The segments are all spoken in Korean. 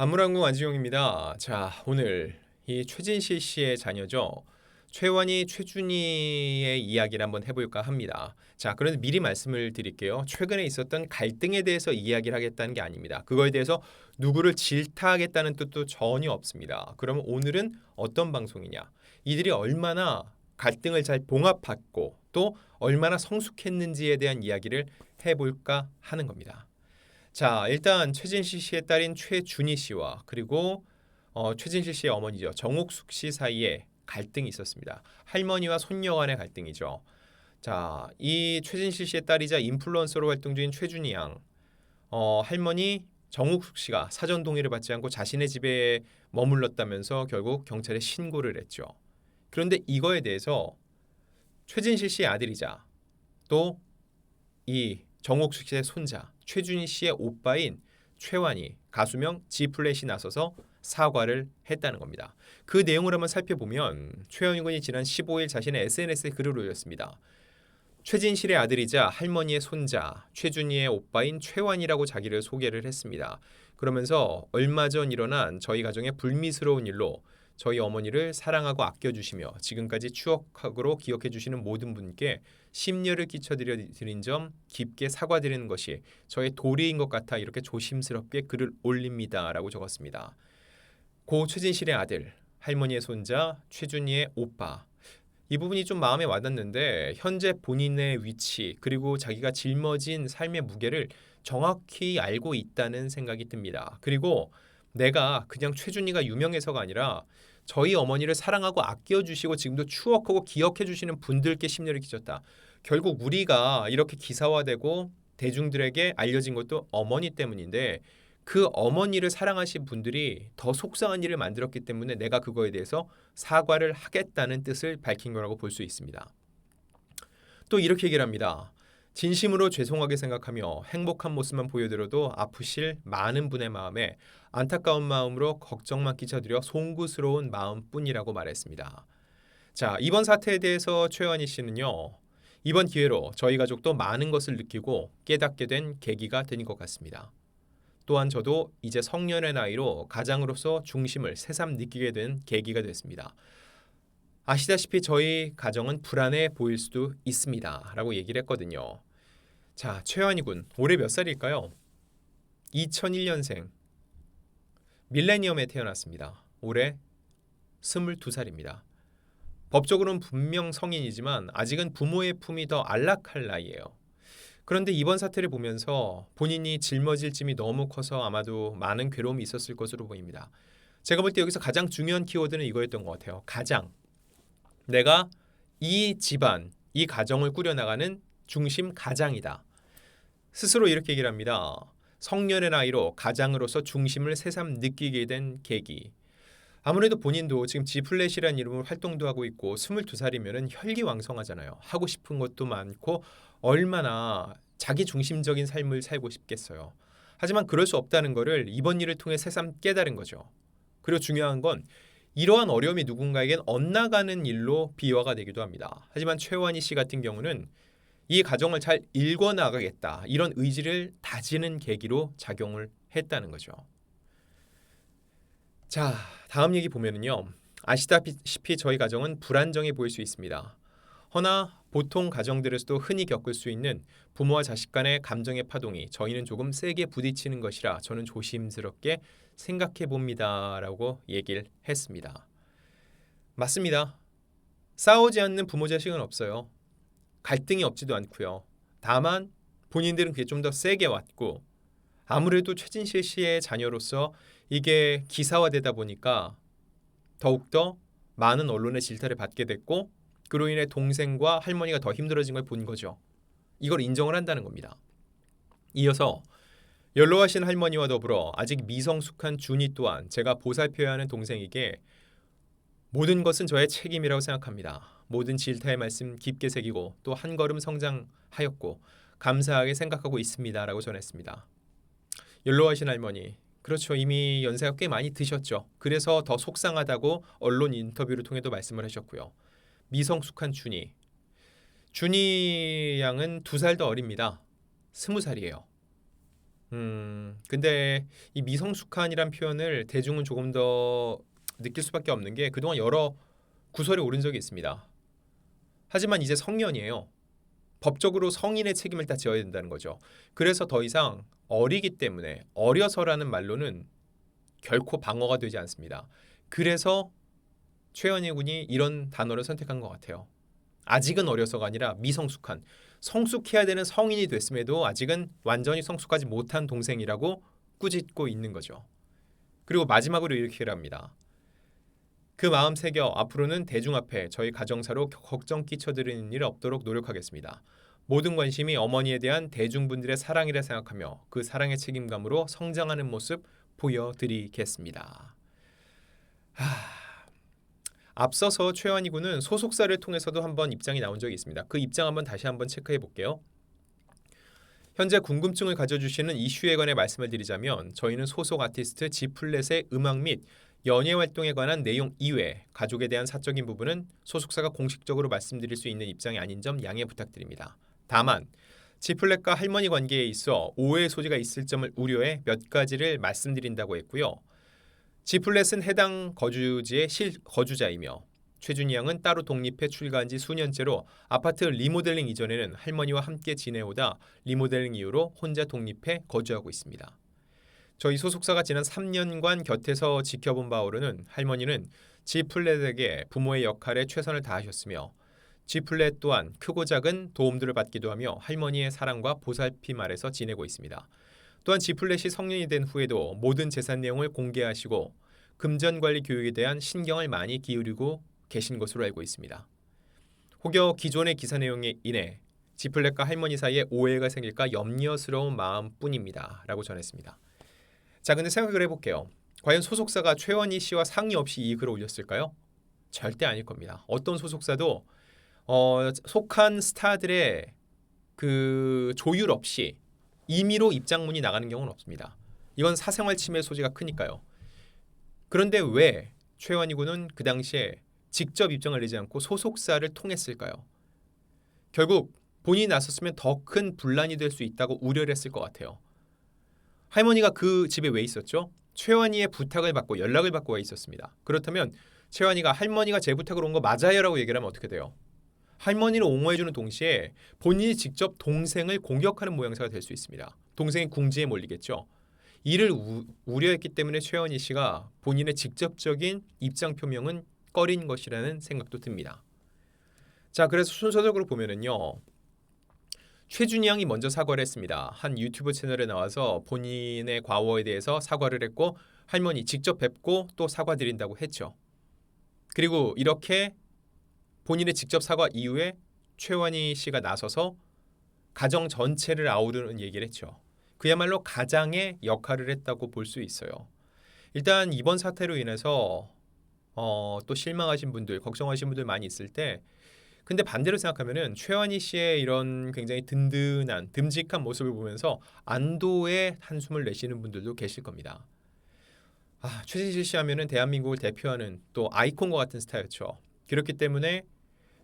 안무랑궁 안지용입니다. 자, 오늘 이 최진실 씨의 자녀죠. 최완이, 최준희의 이야기를 한번 해볼까 합니다. 자, 그런데 미리 말씀을 드릴게요. 최근에 있었던 갈등에 대해서 이야기를 하겠다는 게 아닙니다. 그거에 대해서 누구를 질타하겠다는 뜻도 전혀 없습니다. 그러면 오늘은 어떤 방송이냐? 이들이 얼마나 갈등을 잘 봉합했고 또 얼마나 성숙했는지에 대한 이야기를 해볼까 하는 겁니다. 자, 일단 최진실 씨의 딸인 최준희 씨와 그리고 최진실 씨의 어머니죠. 정옥숙 씨 사이에 갈등이 있었습니다. 할머니와 손녀 간의 갈등이죠. 자, 이 최진실 씨의 딸이자 인플루언서로 활동 중인 최준희 양, 할머니 정옥숙 씨가 사전 동의를 받지 않고 자신의 집에 머물렀다면서 결국 경찰에 신고를 했죠. 그런데 이거에 대해서 최진실 씨의 아들이자 또 이 정옥숙 씨의 손자 최준희 씨의 오빠인 최완이 가수명 G플랫이 나서서 사과를 했다는 겁니다. 그 내용을 한번 살펴보면 최완이 군이 지난 15일 자신의 SNS에 글을 올렸습니다. 최진실의 아들이자 할머니의 손자 최준희의 오빠인 최완이라고 자기를 소개를 했습니다. 그러면서 얼마 전 일어난 저희 가정의 불미스러운 일로 저희 어머니를 사랑하고 아껴주시며 지금까지 추억으로 기억해주시는 모든 분께 심려를 끼쳐드린 점 깊게 사과드리는 것이 저의 도리인 것 같아 이렇게 조심스럽게 글을 올립니다 라고 적었습니다. 고 최진실의 아들, 할머니의 손자, 최준희의 오빠, 이 부분이 좀 마음에 와닿는데 현재 본인의 위치 그리고 자기가 짊어진 삶의 무게를 정확히 알고 있다는 생각이 듭니다. 그리고 내가 그냥 최준희가 유명해서가 아니라 저희 어머니를 사랑하고 아껴주시고 지금도 추억하고 기억해주시는 분들께 심려를 끼쳤다. 결국 우리가 이렇게 기사화되고 대중들에게 알려진 것도 어머니 때문인데 그 어머니를 사랑하신 분들이 더 속상한 일을 만들었기 때문에 내가 그거에 대해서 사과를 하겠다는 뜻을 밝힌 거라고 볼 수 있습니다. 또 이렇게 얘기를 합니다. 진심으로 죄송하게 생각하며 행복한 모습만 보여드려도 아프실 많은 분의 마음에 안타까운 마음으로 걱정만 끼쳐드려 송구스러운 마음뿐이라고 말했습니다. 자, 이번 사태에 대해서 최완희 씨는요. 이번 기회로 저희 가족도 많은 것을 느끼고 깨닫게 된 계기가 된 것 같습니다. 또한 저도 이제 성년의 나이로 가장으로서 중심을 새삼 느끼게 된 계기가 됐습니다. 아시다시피 저희 가정은 불안해 보일 수도 있습니다. 라고 얘기를 했거든요. 자, 최완희 군 올해 몇 살일까요? 2001년생 밀레니엄에 태어났습니다. 올해 22살입니다. 법적으로는 분명 성인이지만 아직은 부모의 품이 더 안락할 나이예요. 그런데 이번 사태를 보면서 본인이 짊어질 짐이 너무 커서 아마도 많은 괴로움이 있었을 것으로 보입니다. 제가 볼 때 여기서 가장 중요한 키워드는 이거였던 것 같아요. 가장. 내가 이 집안, 이 가정을 꾸려나가는 중심 가장이다. 스스로 이렇게 얘기를 합니다. 성년의 나이로 가장으로서 중심을 새삼 느끼게 된 계기. 아무래도 본인도 지금 G플랫이라는 이름으로 활동도 하고 있고 22살이면 혈기왕성하잖아요. 하고 싶은 것도 많고 얼마나 자기 중심적인 삶을 살고 싶겠어요. 하지만 그럴 수 없다는 것을 이번 일을 통해 새삼 깨달은 거죠. 그리고 중요한 건 이러한 어려움이 누군가에겐 엇나가는 일로 비화가 되기도 합니다. 하지만 최완희 씨 같은 경우는 이 가정을 잘 읽어나가겠다 이런 의지를 다지는 계기로 작용을 했다는 거죠. 자, 다음 얘기 보면은요. 아시다시피 저희 가정은 불안정해 보일 수 있습니다. 허나 보통 가정들에서도 흔히 겪을 수 있는 부모와 자식 간의 감정의 파동이 저희는 조금 세게 부딪히는 것이라 저는 조심스럽게 생각해 봅니다. 라고 얘기를 했습니다. 맞습니다. 싸우지 않는 부모 자식은 없어요. 갈등이 없지도 않고요. 다만 본인들은 그게 좀 더 세게 왔고 아무래도 최진실 씨의 자녀로서 이게 기사화되다 보니까 더욱더 많은 언론의 질타를 받게 됐고 그로 인해 동생과 할머니가 더 힘들어진 걸 본 거죠. 이걸 인정을 한다는 겁니다. 이어서 연로하신 할머니와 더불어 아직 미성숙한 준이 또한 제가 보살펴야 하는 동생에게 모든 것은 저의 책임이라고 생각합니다. 모든 질타의 말씀 깊게 새기고 또 한 걸음 성장하였고 감사하게 생각하고 있습니다. 라고 전했습니다. 연로하신 할머니, 그렇죠. 이미 연세가 꽤 많이 드셨죠. 그래서 더 속상하다고 언론 인터뷰를 통해도 말씀을 하셨고요. 미성숙한 준이. 준이 양은 2살 더 어립니다. 20살이에요. 근데 이 미성숙한이란 표현을 대중은 조금 더 느낄 수밖에 없는 게 그동안 여러 구설에 오른 적이 있습니다. 하지만 이제 성년이에요. 법적으로 성인의 책임을 다 져야 된다는 거죠. 그래서 더 이상 어리기 때문에 어려서라는 말로는 결코 방어가 되지 않습니다. 그래서 최현희 군이 이런 단어를 선택한 것 같아요. 아직은 어려서가 아니라 미성숙한, 성숙해야 되는 성인이 됐음에도 아직은 완전히 성숙하지 못한 동생이라고 꾸짖고 있는 거죠. 그리고 마지막으로 이렇게 합니다. 그 마음 새겨 앞으로는 대중 앞에 저희 가정사로 걱정 끼쳐드리는 일 없도록 노력하겠습니다. 모든 관심이 어머니에 대한 대중분들의 사랑이라 생각하며 그 사랑의 책임감으로 성장하는 모습 보여드리겠습니다. 앞서서 최환희 군은 소속사를 통해서도 한번 입장이 나온 적이 있습니다. 그 입장 한번 다시 한번 체크해 볼게요. 현재 궁금증을 가져주시는 이슈에 관해 말씀을 드리자면 저희는 소속 아티스트 지플렛의 음악 및 연예 활동에 관한 내용 이외 가족에 대한 사적인 부분은 소속사가 공식적으로 말씀드릴 수 있는 입장이 아닌 점 양해 부탁드립니다. 다만 지플렛과 할머니 관계에 있어 오해의 소지가 있을 점을 우려해 몇 가지를 말씀드린다고 했고요. 지플렛은 해당 거주지의 실거주자이며 최준희 양은 따로 독립해 출가한 지 수년째로 아파트 리모델링 이전에는 할머니와 함께 지내오다 리모델링 이후로 혼자 독립해 거주하고 있습니다. 저희 소속사가 지난 3년간 곁에서 지켜본 바로는 할머니는 지플렛에게 부모의 역할에 최선을 다하셨으며 지플렛 또한 크고 작은 도움들을 받기도 하며 할머니의 사랑과 보살핌 아래서 지내고 있습니다. 또한 지플렛이 성년이 된 후에도 모든 재산 내용을 공개하시고 금전관리 교육에 대한 신경을 많이 기울이고 계신 것으로 알고 있습니다. 혹여 기존의 기사 내용에 인해 지플렛과 할머니 사이에 오해가 생길까 염려스러운 마음뿐입니다. 라고 전했습니다. 자, 근데 생각을 해볼게요. 과연 소속사가 최원희 씨와 상의 없이 이 글을 올렸을까요? 절대 아닐 겁니다. 어떤 소속사도 속한 스타들의 그 조율 없이 임의로 입장문이 나가는 경우는 없습니다. 이건 사생활 침해 소지가 크니까요. 그런데 왜 최환희 군은 그 당시에 직접 입장을 내지 않고 소속사를 통했을까요? 결국 본인이 나섰으면 더 큰 분란이 될 수 있다고 우려를 했을 것 같아요. 할머니가 그 집에 왜 있었죠? 최환희의 부탁을 받고 연락을 받고 와 있었습니다. 그렇다면 최환희가 할머니가 제 부탁으로 온 거 맞아요? 라고 얘기를 하면 어떻게 돼요? 할머니를 옹호해주는 동시에 본인이 직접 동생을 공격하는 모양새가 될 수 있습니다. 동생이 궁지에 몰리겠죠. 이를 우려했기 때문에 최현희 씨가 본인의 직접적인 입장 표명은 꺼린 것이라는 생각도 듭니다. 자, 그래서 순서적으로 보면은요. 최준희 양이 먼저 사과를 했습니다. 한 유튜브 채널에 나와서 본인의 과오에 대해서 사과를 했고 할머니 직접 뵙고 또 사과드린다고 했죠. 그리고 이렇게 본인의 직접 사과 이후에 최환희 씨가 나서서 가정 전체를 아우르는 얘기를 했죠. 그야말로 가장의 역할을 했다고 볼 수 있어요. 일단 이번 사태로 인해서 또 실망하신 분들, 걱정하신 분들 많이 있을 때 근데 반대로 생각하면은 최환희 씨의 이런 굉장히 든든한, 듬직한 모습을 보면서 안도의 한숨을 내쉬는 분들도 계실 겁니다. 최진실 씨 하면은 대한민국을 대표하는 또 아이콘과 같은 스타였죠. 그렇기 때문에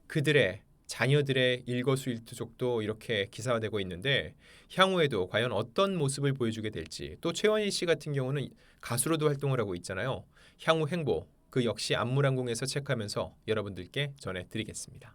그들의 자녀들의 일거수일투족도 이렇게 기사화되고 있는데 향후에도 과연 어떤 모습을 보여주게 될지 또 최원희 씨 같은 경우는 가수로도 활동을 하고 있잖아요. 향후 행보 그 역시 안무랑궁에서 체크하면서 여러분들께 전해드리겠습니다.